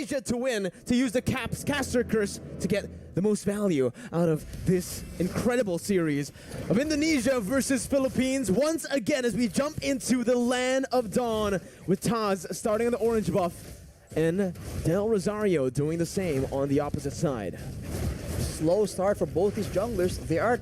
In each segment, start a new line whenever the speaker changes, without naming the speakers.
Indonesia to win, to use the caster curse to get the most value out of this incredible series of Indonesia versus Philippines. Once again, as we jump into the land of dawn with Taz starting on the orange buff and Del Rosario doing the same on the opposite side.
Slow start for both these junglers. They are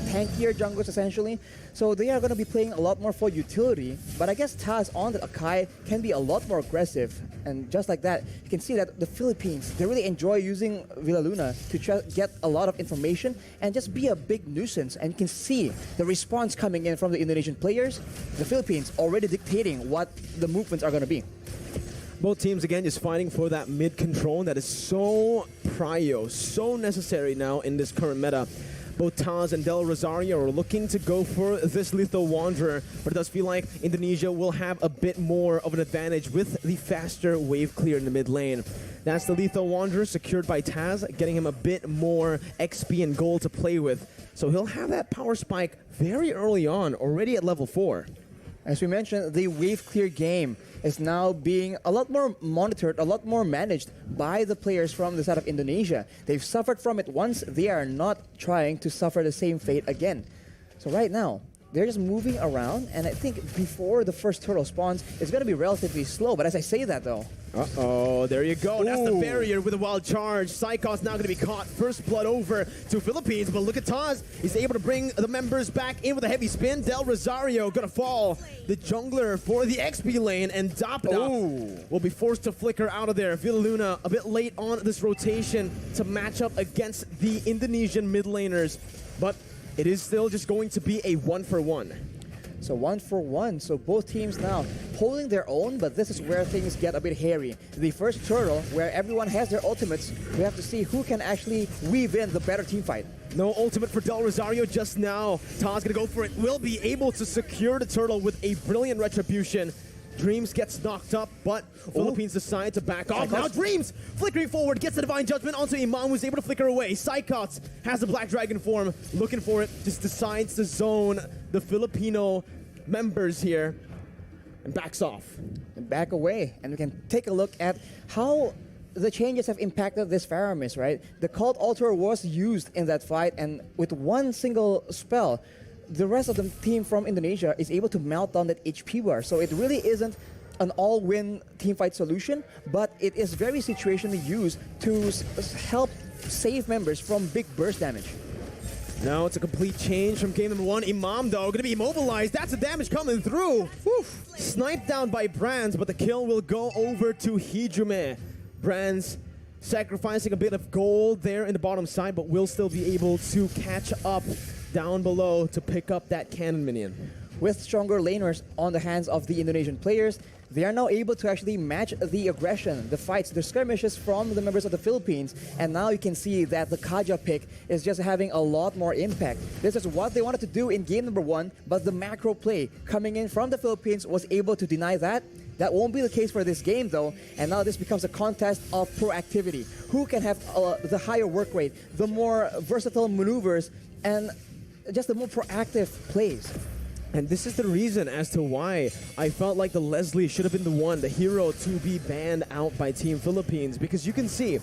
tankier junglers essentially, so they are going to be playing a lot more for utility, but I guess Taz on the Akai can be a lot more aggressive, and just like that you can see that the Philippines, they really enjoy using Villa Luna to try to get a lot of information and just be a big nuisance, and you can see the response coming in from the Indonesian players. The Philippines already dictating what the movements are going to be.
Both teams again just fighting for that mid control that is so prio, so necessary now in this current meta. Both Taz and Del Rosario are looking to go for this Lethal Wanderer, but it does feel like Indonesia will have a bit more of an advantage with the faster wave clear in the mid lane. That's the Lethal Wanderer secured by Taz, getting him a bit more XP and gold to play with. So he'll have that power spike very early on, already at level 4.
As we mentioned, the wave clear game is now being a lot more monitored, a lot more managed by the players from the side of Indonesia. They've suffered from it once, they are not trying to suffer the same fate again. So right now, they're just moving around, and I think before the first turtle spawns, it's going to be relatively slow. But as I say that though...
Uh-oh, there you go.
Ooh.
That's the barrier with a wild charge. Psychos now going to be caught. First blood over to Philippines, but look at Taz. He's able to bring the members back in with a heavy spin. Del Rosario going to fall. The jungler for the XP lane, and Dapda will be forced to flicker out of there. Villa Luna a bit late on this rotation to match up against the Indonesian mid laners, but it is still just going to be a 1-for-1.
So 1-for-1, so both teams now holding their own, but this is where things get a bit hairy. The first turtle, where everyone has their ultimates, we have to see who can actually weave in the better team fight.
No ultimate for Del Rosario just now. Taz gonna go for it, will be able to secure the turtle with a brilliant retribution. Dreams gets knocked up, but Philippines decide to back off. Now Dreams flickering forward, gets the Divine Judgment onto Imam, who's able to flicker away. Psychots has the Black Dragon form, looking for it, just decides to zone the Filipino members here and backs off.
And back away, and we can take a look at how the changes have impacted this Faramis, right? The Cult Altar was used in that fight, and with one single spell, the rest of the team from Indonesia is able to melt down that HP bar. So it really isn't an all-win teamfight solution, but it is very situationally used to help save members from big burst damage.
Now it's a complete change from game number 1. Imam, though, going to be immobilized. That's the damage coming through. Whew. Sniped down by Brands, but the kill will go over to Hijume. Brands sacrificing a bit of gold there in the bottom side, but will still be able to catch up down below to pick up that cannon minion.
With stronger laners on the hands of the Indonesian players, they are now able to actually match the aggression, the fights, the skirmishes from the members of the Philippines, and now you can see that the Kaja pick is just having a lot more impact. This is what they wanted to do in game number 1, but the macro play coming in from the Philippines was able to deny that. That won't be the case for this game though, and now this becomes a contest of proactivity. Who can have the higher work rate, the more versatile maneuvers, and just the more proactive plays.
And this is the reason as to why I felt like the Leslie should have been the one, the hero, to be banned out by Team Philippines. Because you can see,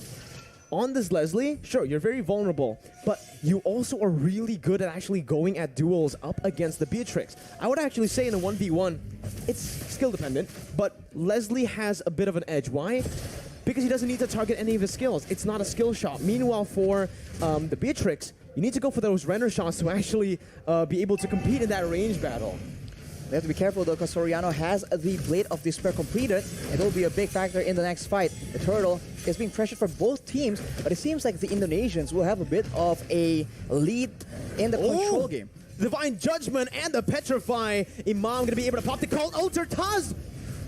on this Leslie, sure, you're very vulnerable, but you also are really good at actually going at duels up against the Beatrix. I would actually say in a 1v1, it's skill dependent, but Leslie has a bit of an edge. Why? Because he doesn't need to target any of his skills. It's not a skill shot. Meanwhile, for the Beatrix, you need to go for those render shots to actually be able to compete in that range battle.
They have to be careful though, because Soriano has the Blade of Despair completed. It will be a big factor in the next fight. The turtle is being pressured for both teams, but it seems like the Indonesians will have a bit of a lead in the control game.
Divine Judgment and the Petrify. Imam gonna be able to pop the Cult Altar. Taz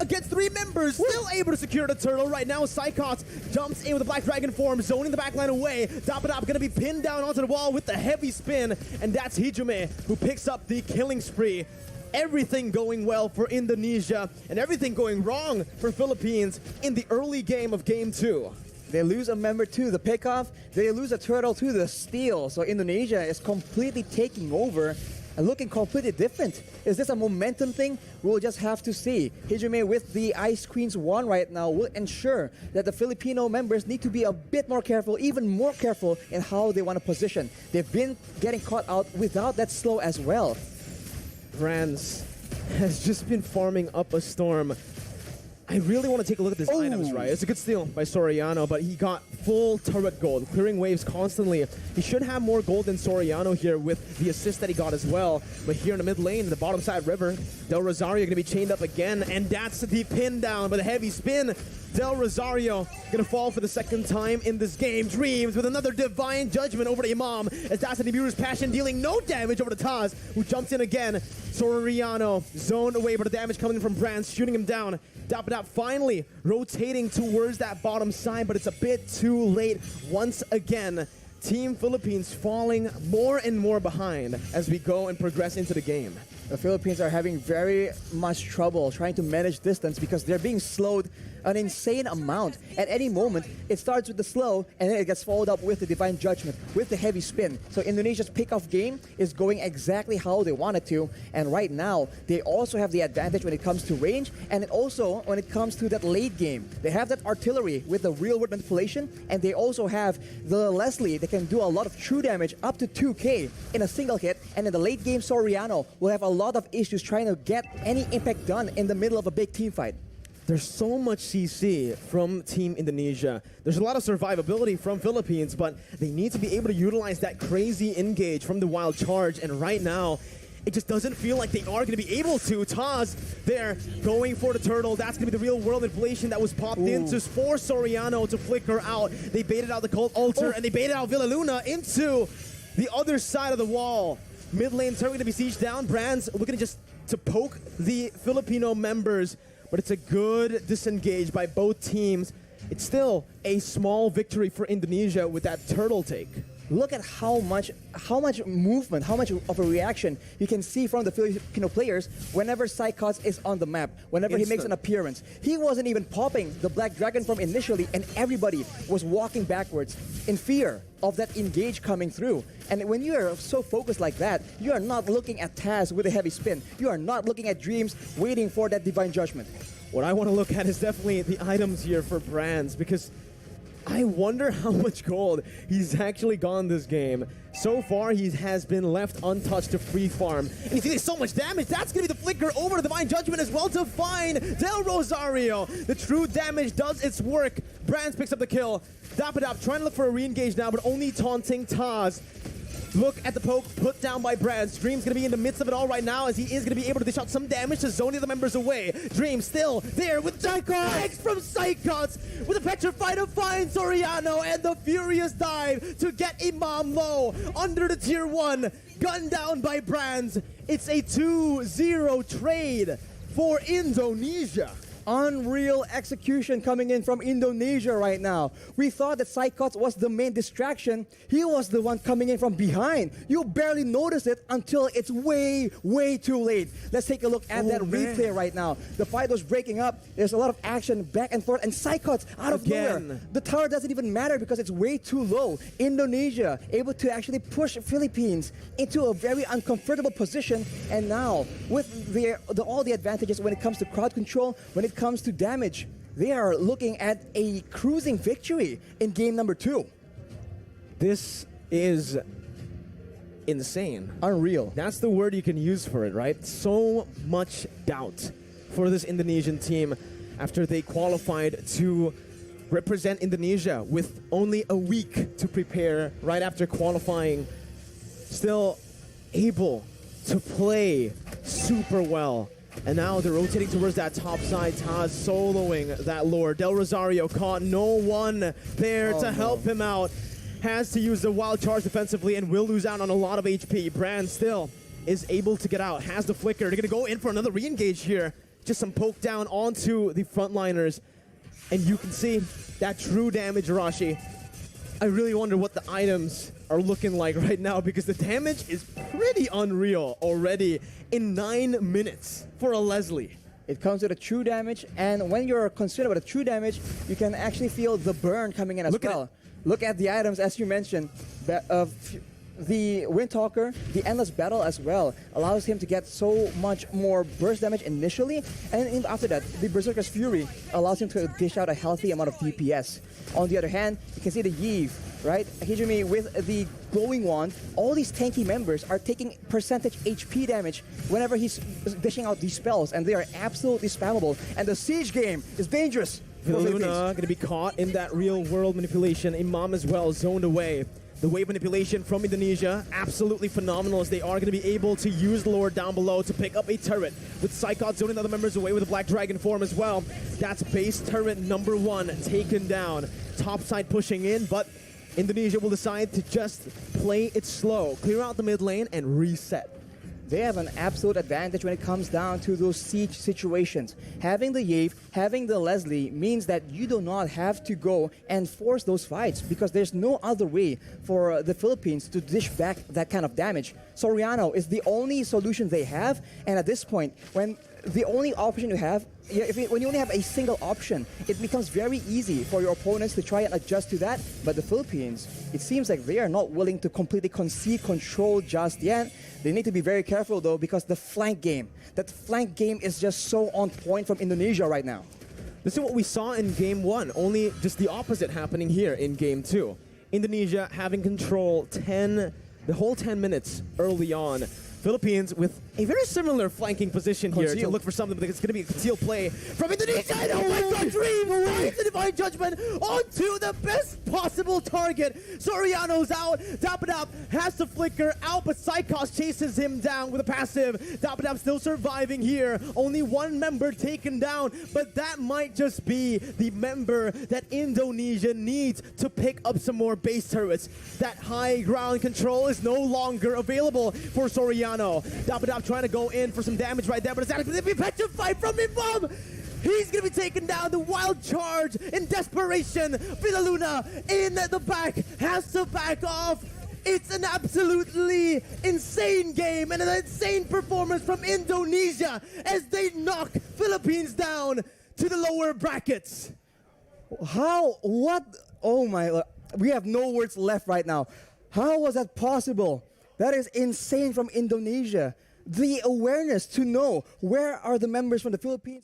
against 3 members, still able to secure the turtle. Right now, Psychots jumps in with the Black Dragon form, zoning the backline away. Dapda gonna be pinned down onto the wall with the heavy spin, and that's Hijume who picks up the killing spree. Everything going well for Indonesia, and everything going wrong for Philippines in the early game of Game 2.
They lose a member to the pickoff, they lose a turtle to the steal, so Indonesia is completely taking over. looking completely different. Is this a momentum thing? We'll just have to see. Hijime with the Ice Queens 1 right now will ensure that the Filipino members need to be a bit more careful, even more careful in how they want to position. They've been getting caught out without that slow as well.
Brands has just been farming up a storm. I really want to take a look at these items, right? It's a good steal by Soriano, but he got full turret gold, clearing waves constantly. He should have more gold than Soriano here with the assist that he got as well. But here in the mid lane, the bottom side river, Del Rosario going to be chained up again, and that's the pin down with a heavy spin. Del Rosario going to fall for the second time in this game. Dreams with another divine judgment over to Imam as that's the Nibiru's passion dealing no damage over to Taz, who jumps in again. Soriano zoned away, but the damage coming from Brands, shooting him down. Dapadap finally rotating towards that bottom side, but it's a bit too late once again. Team Philippines falling more and more behind as we go and progress into the game.
The Philippines are having very much trouble trying to manage distance because they're being slowed an insane amount. At any moment, it starts with the slow and then it gets followed up with the divine judgment, with the heavy spin. So Indonesia's pick-off game is going exactly how they want it to. And right now, they also have the advantage when it comes to range and also when it comes to that late game. They have that artillery with the real-world manipulation, and they also have the Leslie that can do a lot of true damage up to 2k in a single hit. And in the late game, Soriano will have a lot of issues trying to get any impact done in the middle of a big team fight.
There's so much CC from Team Indonesia. There's a lot of survivability from Philippines, but they need to be able to utilize that crazy engage from the wild charge. And right now, it just doesn't feel like they are going to be able to. Taz there going for the turtle. That's going to be the real world inflation that was popped into for Soriano to flicker out. They baited out the Cult Altar and they baited out Villa Luna into the other side of the wall. Mid lane turret going to be sieged down. Brands looking just to poke the Filipino members, but it's a good disengage by both teams. It's still a small victory for Indonesia with that turtle take.
Look at how much movement, how much of a reaction you can see from the Filipino players whenever Psychots is on the map, whenever he makes an appearance. He wasn't even popping the Black Dragon from initially, and everybody was walking backwards in fear of that engage coming through. And when you are so focused like that, you are not looking at Taz with a heavy spin. You are not looking at Dreams waiting for that divine judgment.
What I want to look at is definitely the items here for Brands, because I wonder how much gold he's actually gone this game. So far, he has been left untouched to free farm. And you see there's so much damage. That's going to be the flicker over to Divine Judgment as well to find Del Rosario. The true damage does its work. Brands picks up the kill. Dapadap trying to look for a re-engage now, but only taunting Taz. Look at the poke put down by Brands. Dream's going to be in the midst of it all right now as he is going to be able to dish out some damage to zone the other members away. Dream still there with Psychots from Psychots with a petrified to find Soriano and the furious dive to get Imam low under the tier 1. Gunned down by Brands. It's a 2-0 trade for Indonesia.
Unreal execution coming in from Indonesia right now. We thought that Psychots was the main distraction. He was the one coming in from behind. You barely notice it until it's way, way too late. Let's take a look at that replay right now. The fight was breaking up. There's a lot of action back and forth, and Psychots out of nowhere. The tower doesn't even matter because it's way too low. Indonesia able to actually push Philippines into a very uncomfortable position, and now with all the advantages when it comes to crowd control, when it comes to damage, they are looking at a cruising victory in game number 2.
This is insane.
Unreal.
That's the word you can use for it, right? So much doubt for this Indonesian team after they qualified to represent Indonesia with only a week to prepare right after qualifying. Still able to play super well. And now they're rotating towards that top side. Taz soloing that lore. Del Rosario caught no one there to help him out. Has to use the wild charge defensively and will lose out on a lot of HP. Brand still is able to get out. Has the flicker. They're going to go in for another re-engage here. Just some poke down onto the frontliners. And you can see that true damage, Rashi. I really wonder what the items are looking like right now, because the damage is pretty unreal already in 9 minutes for a Leslie.
It comes with a true damage, and when you're concerned about the true damage, you can actually feel the burn coming in as well. Look at the items, as you mentioned. the Wind Talker, the Endless Battle as well, allows him to get so much more burst damage initially, and after that, the Berserker's Fury allows him to dish out a healthy amount of DPS. On the other hand, you can see the Yves, right? Hijumi with the glowing wand. All these tanky members are taking percentage HP damage whenever he's dishing out these spells, and they are absolutely spammable. And the siege game is dangerous.
Luna going to be caught in that real-world manipulation. Imam as well, zoned away. The wave manipulation from Indonesia, absolutely phenomenal, as they are going to be able to use the Lord down below to pick up a turret. With Psychot zoning other members away with the Black Dragon form as well. That's base turret number 1 taken down. Top side pushing in, but Indonesia will decide to just play it slow. Clear out the mid lane and reset.
They have an absolute advantage when it comes down to those siege situations. Having the Yave, having the Leslie means that you do not have to go and force those fights, because there's no other way for the Philippines to dish back that kind of damage. Soriano is the only solution they have, and at this point, when the only option you have, when you only have a single option, it becomes very easy for your opponents to try and adjust to that. But the Philippines, it seems like they are not willing to completely concede control just yet. They need to be very careful though, because the flank game, that flank game is just so on point from Indonesia right now.
This is what we saw in Game 1, only just the opposite happening here in Game 2. Indonesia having control the whole 10 minutes early on. Philippines with a very similar flanking position here to look for something, but it's going to be a concealed play from Indonesia. And oh my God, Dream finds the Divine Judgment onto the best possible target. Soriano's out. Dapadap has to flicker out, but Psychos chases him down with a passive. Dapadap still surviving here. Only one member taken down, but that might just be the member that Indonesia needs to pick up some more base turrets. That high ground control is no longer available for Soriano. Dapadap trying to go in for some damage right there, but it's actually going to be petrified from Imam. He's going to be taken down. The wild charge in desperation. Luna in the back has to back off. It's an absolutely insane game and an insane performance from Indonesia as they knock Philippines down to the lower brackets.
How? What? Oh my, we have no words left right now. How was that possible? That is insane from Indonesia. The awareness to know where are the members from the Philippines.